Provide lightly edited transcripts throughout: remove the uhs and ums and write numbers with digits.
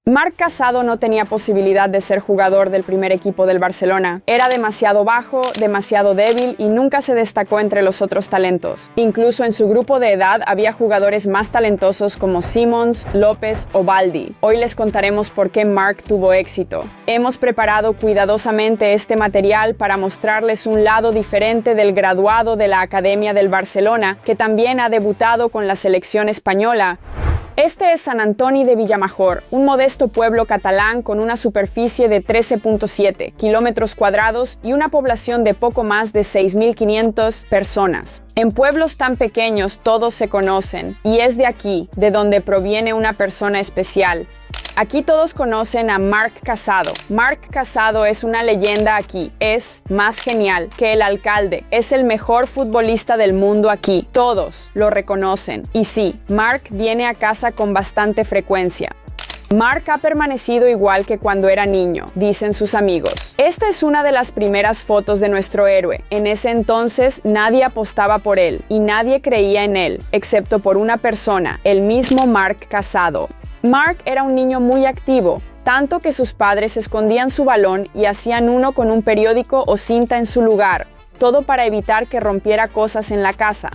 Marc Casado no tenía posibilidad de ser jugador del primer equipo del Barcelona. Era demasiado bajo, demasiado débil y nunca se destacó entre los otros talentos. Incluso en su grupo de edad había jugadores más talentosos como Simons, López o Baldi. Hoy les contaremos por qué Marc tuvo éxito. Hemos preparado cuidadosamente este material para mostrarles un lado diferente del graduado de la Academia del Barcelona, que también ha debutado con la selección española. Este es Sant Antoni de Vilamajor, un modesto pueblo catalán con una superficie de 13.7 kilómetros cuadrados y una población de poco más de 6.500 personas. En pueblos tan pequeños todos se conocen, y es de aquí, de donde proviene una persona especial. Aquí todos conocen a Marc Casado. Marc Casado es una leyenda aquí. Es más genial que el alcalde. Es el mejor futbolista del mundo aquí. Todos lo reconocen. Y sí, Marc viene a casa con bastante frecuencia. Marc ha permanecido igual que cuando era niño, dicen sus amigos. Esta es una de las primeras fotos de nuestro héroe. En ese entonces nadie apostaba por él y nadie creía en él, excepto por una persona, el mismo Marc Casado. Marc era un niño muy activo, tanto que sus padres escondían su balón y hacían uno con un periódico o cinta en su lugar, todo para evitar que rompiera cosas en la casa.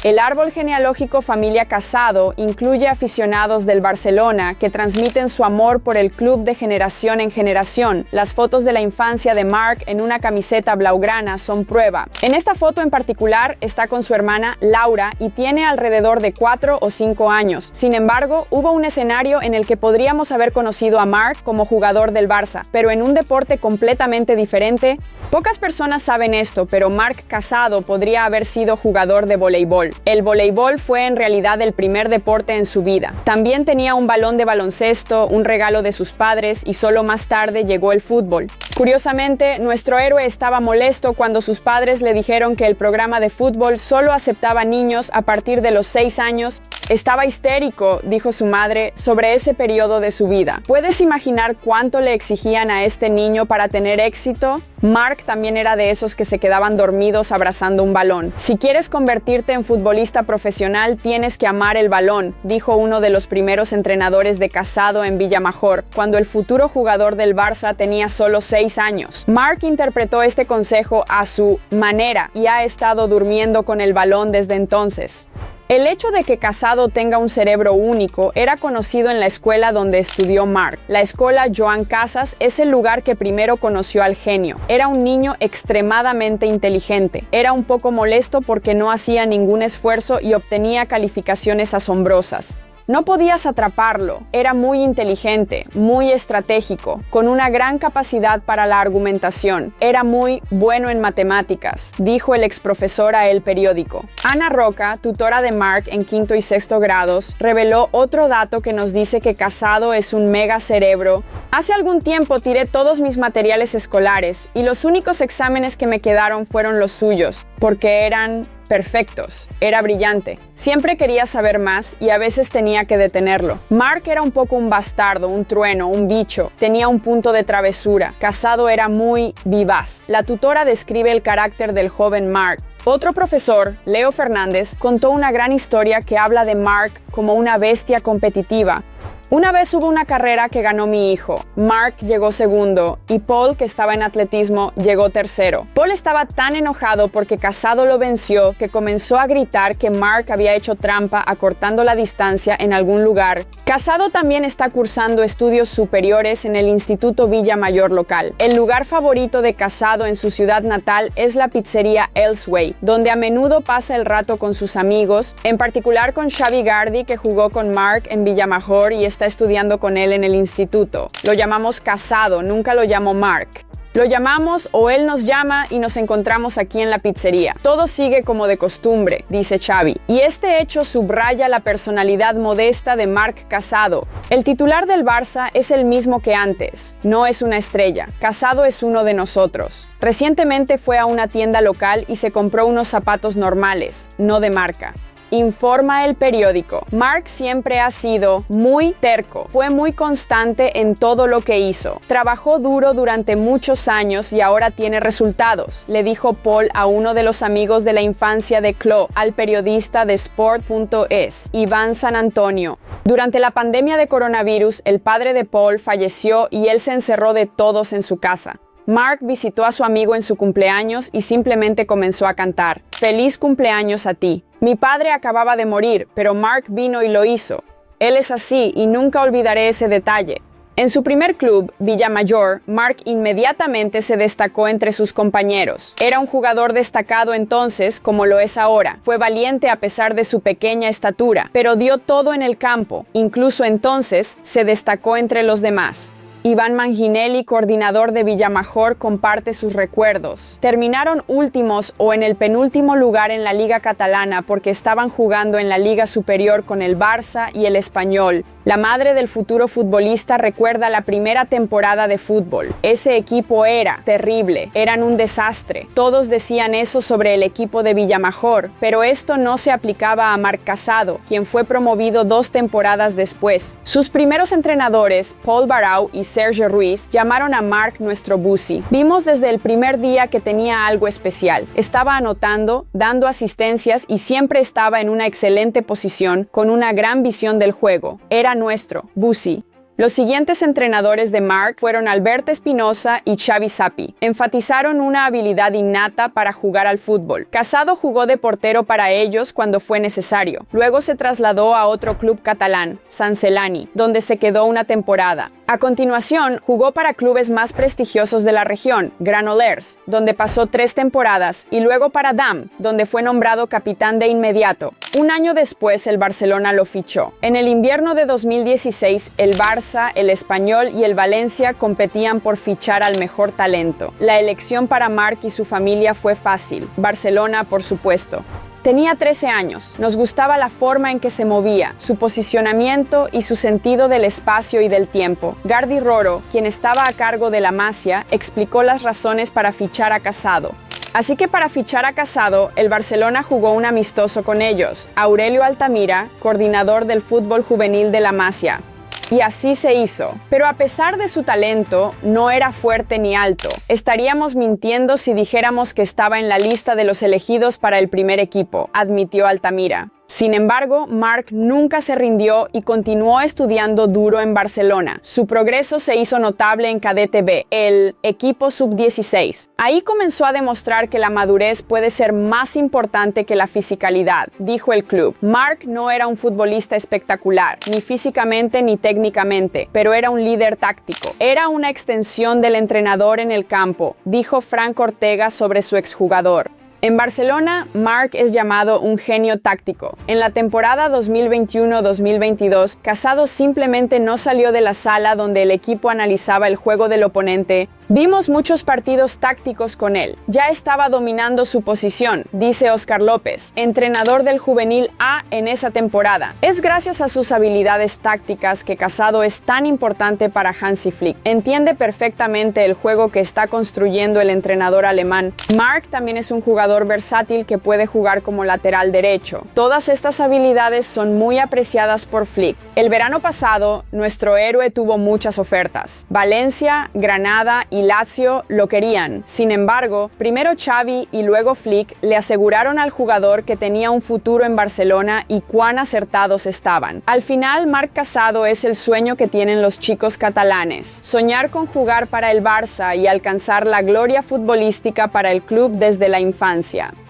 El árbol genealógico familia Casado incluye aficionados del Barcelona que transmiten su amor por el club de generación en generación. Las fotos de la infancia de Marc en una camiseta blaugrana son prueba. En esta foto en particular está con su hermana Laura y tiene alrededor de 4 o 5 años. Sin embargo, hubo un escenario en el que podríamos haber conocido a Marc como jugador del Barça, pero en un deporte completamente diferente. Pocas personas saben esto, pero Marc Casado podría haber sido jugador de voleibol. El voleibol fue en realidad el primer deporte en su vida. También tenía un balón de baloncesto, un regalo de sus padres, y solo más tarde llegó el fútbol. Curiosamente, nuestro héroe estaba molesto cuando sus padres le dijeron que el programa de fútbol solo aceptaba niños a partir de los 6 años. Estaba histérico, dijo su madre, sobre ese periodo de su vida. ¿Puedes imaginar cuánto le exigían a este niño para tener éxito? Marc también era de esos que se quedaban dormidos abrazando un balón. Si quieres convertirte en futbolista profesional, tienes que amar el balón, dijo uno de los primeros entrenadores de Casado en Vilamajor, cuando el futuro jugador del Barça tenía solo 6 años. Marc interpretó este consejo a su manera y ha estado durmiendo con el balón desde entonces. El hecho de que Casado tenga un cerebro único era conocido en la escuela donde estudió Marc. La escuela Joan Casas es el lugar que primero conoció al genio. Era un niño extremadamente inteligente. Era un poco molesto porque no hacía ningún esfuerzo y obtenía calificaciones asombrosas. No podías atraparlo. Era muy inteligente, muy estratégico, con una gran capacidad para la argumentación. Era muy bueno en matemáticas, dijo el exprofesor a El Periódico. Ana Roca, tutora de Marc en 5º y 6º grados, reveló otro dato que nos dice que Casado es un mega cerebro. Hace algún tiempo tiré todos mis materiales escolares y los únicos exámenes que me quedaron fueron los suyos, porque eran perfectos. Era brillante. Siempre quería saber más y a veces tenía que detenerlo. Marc era un poco un bastardo, un trueno, un bicho. Tenía un punto de travesura. Casado era muy vivaz. La tutora describe el carácter del joven Marc. Otro profesor, Leo Fernández, contó una gran historia que habla de Marc como una bestia competitiva. Una vez hubo una carrera que ganó mi hijo. Marc llegó segundo y Paul, que estaba en atletismo, llegó tercero. Paul estaba tan enojado porque Casado lo venció que comenzó a gritar que Marc había hecho trampa acortando la distancia en algún lugar. Casado también está cursando estudios superiores en el Instituto Villa Mayor local. El lugar favorito de Casado en su ciudad natal es la pizzería Elseway, donde a menudo pasa el rato con sus amigos, en particular con Xavi Gardi, que jugó con Marc en Vilamajor y está estudiando con él en el instituto. Lo llamamos Casado, nunca lo llamo Marc. Lo llamamos o él nos llama y nos encontramos aquí en la pizzería. Todo sigue como de costumbre, dice Xavi. Y este hecho subraya la personalidad modesta de Marc Casado. El titular del Barça es el mismo que antes. No es una estrella. Casado es uno de nosotros. Recientemente fue a una tienda local y se compró unos zapatos normales, no de marca. Informa el periódico. Mark siempre ha sido muy terco. Fue muy constante en todo lo que hizo. Trabajó duro durante muchos años y ahora tiene resultados, le dijo Paul a uno de los amigos de la infancia de Chloe, al periodista de Sport.es, Iván San Antonio. Durante la pandemia de coronavirus, el padre de Paul falleció y él se encerró de todos en su casa. Mark visitó a su amigo en su cumpleaños y simplemente comenzó a cantar: «Feliz cumpleaños a ti. Mi padre acababa de morir, pero Mark vino y lo hizo. Él es así y nunca olvidaré ese detalle». En su primer club, Villamayor, Mark inmediatamente se destacó entre sus compañeros. Era un jugador destacado entonces, como lo es ahora. Fue valiente a pesar de su pequeña estatura, pero dio todo en el campo. Incluso entonces se destacó entre los demás. Iván Manginelli, coordinador de Villamayor, comparte sus recuerdos. Terminaron últimos o en el penúltimo lugar en la Liga Catalana porque estaban jugando en la Liga Superior con el Barça y el Espanyol. La madre del futuro futbolista recuerda la primera temporada de fútbol. Ese equipo era terrible, eran un desastre. Todos decían eso sobre el equipo de Villamayor, pero esto no se aplicaba a Marc Casado, quien fue promovido 2 temporadas después. Sus primeros entrenadores, Paul Barau y Sergio Ruiz, llamaron a Marc nuestro Busi. Vimos desde el primer día que tenía algo especial. Estaba anotando, dando asistencias y siempre estaba en una excelente posición, con una gran visión del juego. Era nuestro Busi. Los siguientes entrenadores de Mark fueron Alberto Espinosa y Xavi Sapi. Enfatizaron una habilidad innata para jugar al fútbol. Casado jugó de portero para ellos cuando fue necesario. Luego se trasladó a otro club catalán, Sant Celani, donde se quedó una temporada. A continuación, jugó para clubes más prestigiosos de la región, Granollers, donde pasó 3 temporadas, y luego para Damm, donde fue nombrado capitán de inmediato. Un año después, el Barcelona lo fichó. En el invierno de 2016, el Barça, el Espanyol y el Valencia competían por fichar al mejor talento. La elección para Marc y su familia fue fácil. Barcelona, por supuesto. Tenía 13 años, nos gustaba la forma en que se movía, su posicionamiento y su sentido del espacio y del tiempo. Gardi Roro, quien estaba a cargo de la Masia, explicó las razones para fichar a Casado. Así que para fichar a Casado, el Barcelona jugó un amistoso con ellos, Aurelio Altamira, coordinador del fútbol juvenil de la Masia. Y así se hizo. Pero a pesar de su talento, no era fuerte ni alto. Estaríamos mintiendo si dijéramos que estaba en la lista de los elegidos para el primer equipo, admitió Altamira. Sin embargo, Marc nunca se rindió y continuó estudiando duro en Barcelona. Su progreso se hizo notable en Cadete B, el equipo sub-16. Ahí comenzó a demostrar que la madurez puede ser más importante que la fisicalidad, dijo el club. Marc no era un futbolista espectacular, ni físicamente ni técnicamente, pero era un líder táctico. Era una extensión del entrenador en el campo, dijo Frank Ortega sobre su exjugador. En Barcelona, Marc es llamado un genio táctico. En la temporada 2021-2022, Casado simplemente no salió de la sala donde el equipo analizaba el juego del oponente. Vimos muchos partidos tácticos con él. Ya estaba dominando su posición, dice Óscar López, entrenador del Juvenil A en esa temporada. Es gracias a sus habilidades tácticas que Casado es tan importante para Hansi Flick. Entiende perfectamente el juego que está construyendo el entrenador alemán. Marc también es un jugador versátil que puede jugar como lateral derecho. Todas estas habilidades son muy apreciadas por Flick. El verano pasado, nuestro héroe tuvo muchas ofertas. Valencia, Granada y Lazio lo querían. Sin embargo, primero Xavi y luego Flick le aseguraron al jugador que tenía un futuro en Barcelona y cuán acertados estaban. Al final, Marc Casado es el sueño que tienen los chicos catalanes. Soñar con jugar para el Barça y alcanzar la gloria futbolística para el club desde la infancia.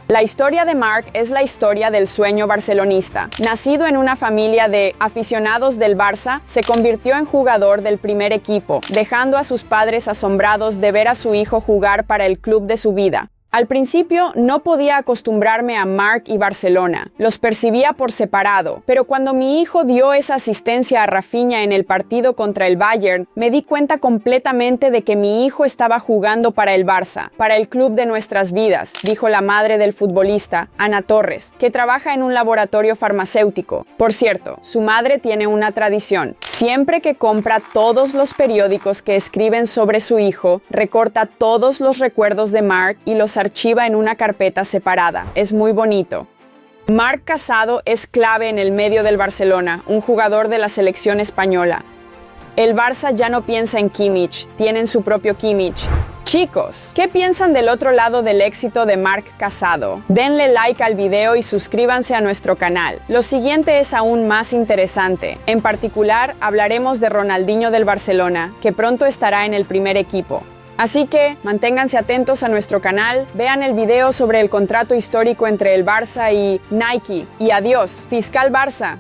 La historia de Marc es la historia del sueño barcelonista. Nacido en una familia de aficionados del Barça, se convirtió en jugador del primer equipo, dejando a sus padres asombrados de ver a su hijo jugar para el club de su vida. Al principio no podía acostumbrarme a Marc y Barcelona, los percibía por separado, pero cuando mi hijo dio esa asistencia a Rafinha en el partido contra el Bayern, me di cuenta completamente de que mi hijo estaba jugando para el Barça, para el club de nuestras vidas, dijo la madre del futbolista, Ana Torres, que trabaja en un laboratorio farmacéutico. Por cierto, su madre tiene una tradición. Siempre que compra todos los periódicos que escriben sobre su hijo, recorta todos los recuerdos de Marc y los archiva en una carpeta separada. Es muy bonito. Marc Casado es clave en el medio del Barcelona, un jugador de la selección española. El Barça ya no piensa en Kimmich, tienen su propio Kimmich. Chicos, ¿qué piensan del otro lado del éxito de Marc Casado? Denle like al video y suscríbanse a nuestro canal. Lo siguiente es aún más interesante. En particular, hablaremos de Ronaldinho del Barcelona, que pronto estará en el primer equipo. Así que, manténganse atentos a nuestro canal, vean el video sobre el contrato histórico entre el Barça y Nike. Y adiós, Fiscal Barça.